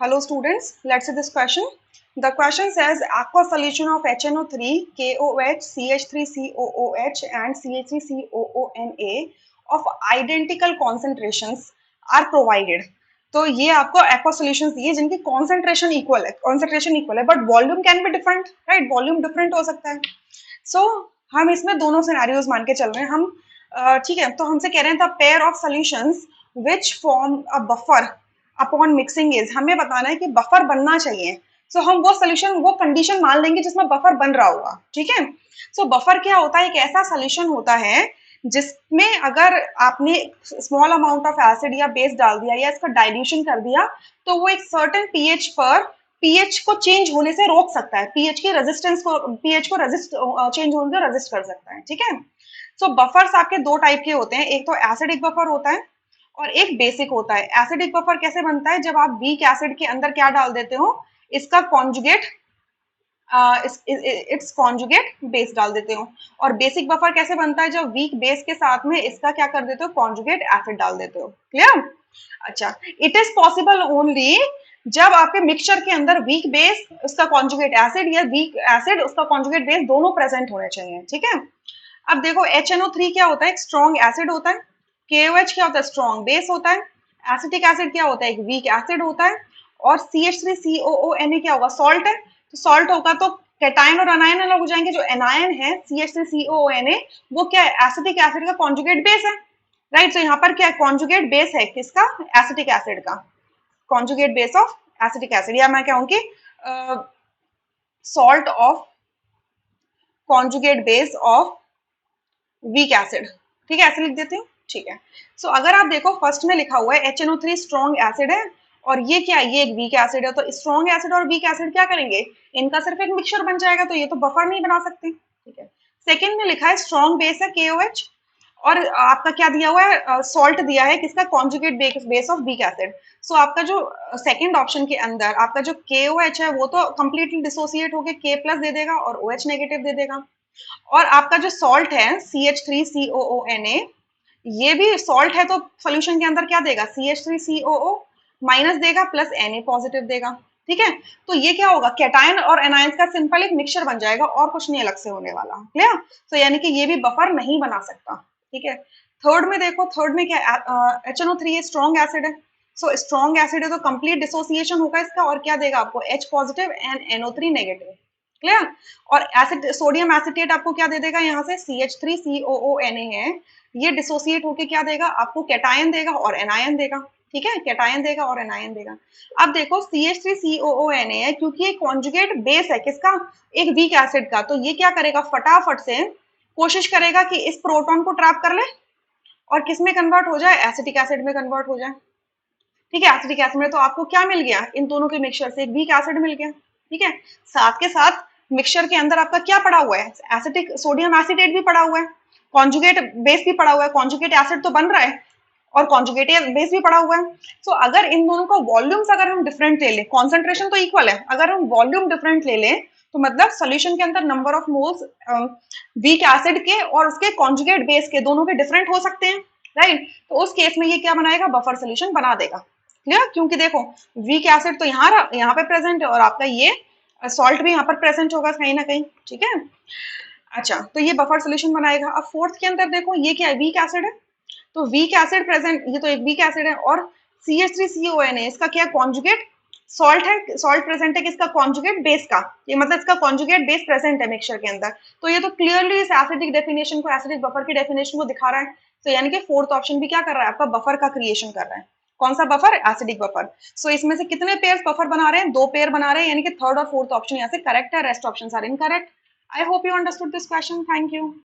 Hello students, let's see this question. The question says aqua solution of HNO3, KOH, CH3COOH and CH3COONA of identical concentrations are provided. तो ये आपको aqua solutions दिए जिनकी concentration equal है but volume can be different, right? Volume different हो सकता है. So हम इसमें दोनों scenarios मान के चल रहे हैं हम. ठीक है, तो हमसे कह रहे हैं the pair of solutions which form a buffer upon mixing is, हमें बताना है कि बफर बनना चाहिए. सो हम वो सोल्यूशन वो कंडीशन मान लेंगे जिसमें बफर बन रहा होगा. ठीक है, सो बफर क्या होता है? एक ऐसा सोल्यूशन होता है जिसमें अगर आपने स्मॉल अमाउंट ऑफ एसिड या बेस डाल दिया या इसका डाइल्यूशन कर दिया तो वो एक सर्टेन पीएच पर पीएच को चेंज होने से रोक सकता है, पीएच की रेजिस्टेंस को पीएच को रेजिस्ट चेंज होने से रेजिस्ट कर सकता है. ठीक है, सो बफर्स आपके दो टाइप के होते हैं, एक तो एसिडिक बफर होता है और एक बेसिक होता है. एसिडिक बफर कैसे बनता है? जब आप वीक एसिड के अंदर क्या डाल देते हो? इसका कॉन्जुगेट इट्स कॉन्जुगेट बेस डाल देते हो. और बेसिक बफर कैसे बनता है? जब वीक बेस के साथ में इसका क्या कर देते हो? कॉन्जुगेट एसिड डाल देते हो. क्लियर? अच्छा, इट इज पॉसिबल ओनली जब आपके मिक्सचर के अंदर वीक बेस उसका कॉन्जुगेट एसिड या वीक एसिड उसका कॉन्जुगेट बेस दोनों प्रेजेंट होने चाहिए. ठीक है, अब देखो HNO3 क्या होता है? एक स्ट्रॉन्ग एसिड होता है. KOH क्या होता है? स्ट्रॉन्ग बेस होता है. एसिटिक एसिड क्या होता है? एक वीक एसिड होता है. और CH3COONA क्या होगा? सॉल्ट है. तो सॉल्ट होगा तो कैटायन और अनायन अलग हो जाएंगे. जो एनायन है CH3COONA वो क्या है? एसिटिक एसिड का कॉन्जुगेट बेस है. राइट, तो यहाँ पर क्या है? कॉन्जुगेट बेस है किसका? एसिटिक एसिड का. Conjugate base of acetic acid, या मैं कहूँ कि salt of conjugate base of weak acid. ठीक है, ऐसे लिख देती हूँ. ठीक है, सो अगर आप देखो फर्स्ट में लिखा हुआ है HNO3 स्ट्रॉन्ग एसिड है और ये क्या है? ये एक वीक एसिड है. तो स्ट्रॉन्ग एसिड और वीक एसिड क्या करेंगे? इनका सिर्फ एक मिक्सचर बन जाएगा, तो ये तो बफर नहीं बना सकते. ठीक है, सेकंड में लिखा है स्ट्रॉन्ग बेस है KOH और आपका क्या दिया हुआ है? सॉल्ट दिया है किसका? Conjugate base of weak acid. So आपका जो सेकंड ऑप्शन के अंदर आपका जो KOH है वो तो कंप्लीटली डिसोसिएट होकर K प्लस दे देगा और OH नेगेटिव दे देगा. और आपका जो सॉल्ट है CH3COONA ये भी सॉल्ट है तो सोल्यूशन के अंदर क्या देगा? CH3COO माइनस देगा प्लस Na पॉजिटिव देगा. ठीक है, तो ये क्या होगा? कैटायन और एनायंस का सिंपल एक मिक्सचर बन जाएगा और कुछ नहीं अलग से होने वाला. क्लियर? तो यानी कि ये भी बफर नहीं बना सकता. ठीक है, थर्ड में देखो, थर्ड में क्या? HNO3 स्ट्रॉन्ग एसिड है. सो स्ट्रॉन्ग एसिड है तो कंप्लीट डिसोसिएशन होगा इसका और क्या देगा आपको? H positive and NO3 negative. Clear? और एसिड सोडियम एसिटेट आपको क्या दे देगा? यहाँ से CH3COONA है, ये डिसोसिएट होके क्या देगा आपको? कैटायन देगा और एनायन देगा. ठीक है, कैटायन देगा और एनायन देगा. अब देखो CH3COONA है क्योंकि ये कॉन्जुगेट बेस है किसका? एक वीक एसिड का. तो ये क्या करेगा? फटाफट से कोशिश करेगा कि इस प्रोटॉन को ट्रैप कर ले और किस में कन्वर्ट हो जाए? एसिटिक एसिड में कन्वर्ट हो जाए. ठीक है, एसिटिक एसिड में तो आपको क्या मिल गया? इन दोनों के मिक्सचर से एक वीक एसिड मिल गया. ठीक है, साथ के साथ मिक्सचर के अंदर आपका क्या पड़ा हुआ है? एसिटिक सोडियम एसिटेट भी पड़ा हुआ है, कॉन्जुगेट बेस भी पड़ा हुआ है, कॉन्जुगेट एसिड तो बन रहा है और कॉन्जुगेट बेस भी पड़ा हुआ है. सो अगर इन दोनों का वॉल्यूम्स अगर हम डिफरेंट ले लें, कॉन्सेंट्रेशन तो इक्वल है, अगर हम वॉल्यूम डिफरेंट ले लें तो मतलब सोल्यूशन के अंदर number of moles weak acid के और उसके कॉन्जुगेट बेस के दोनों के डिफरेंट हो सकते हैं. राइट, तो उस केस में ये क्या बनाएगा? बफर सोल्यूशन बना देगा. क्लियर? क्योंकि देखो वीक एसिड तो यहाँ पे प्रेजेंट है और आपका ये सॉल्ट भी यहाँ पर प्रेजेंट होगा कहीं ना कहीं. ठीक है, अच्छा, तो ये बफर सोल्यूशन बनाएगा. अब फोर्थ के अंदर देखो ये क्या है? वीक एसिड है. तो वीक एसिड प्रेजेंट, ये तो एक वीक एसिड है और CH3CONA इसका क्या? कॉन्जुगेट सॉल्ट है, सॉल्ट प्रेजेंट है किसका? कॉन्जुगेट बेस का. ये मतलब इसका कॉन्जुगेट बेस प्रेजेंट है मिक्सचर के अंदर. तो ये तो क्लियरली इस एसिडिक डेफिनेशन को, एसिडिक बफर की डेफिनेशन को दिखा रहा है. तो यानी कि फोर्थ ऑप्शन भी क्या कर रहा है? आपका बफर का क्रिएशन कर रहा है. कौन सा बफर? Acidic buffer. सो इसमें से कितने पेयर्स बफर बना रहे हैं? दो पेयर बना रहे हैं, यानी कि थर्ड और फोर्थ ऑप्शन यहाँ से करेक्ट है, rest option are incorrect. I hope you understood this question. Thank you.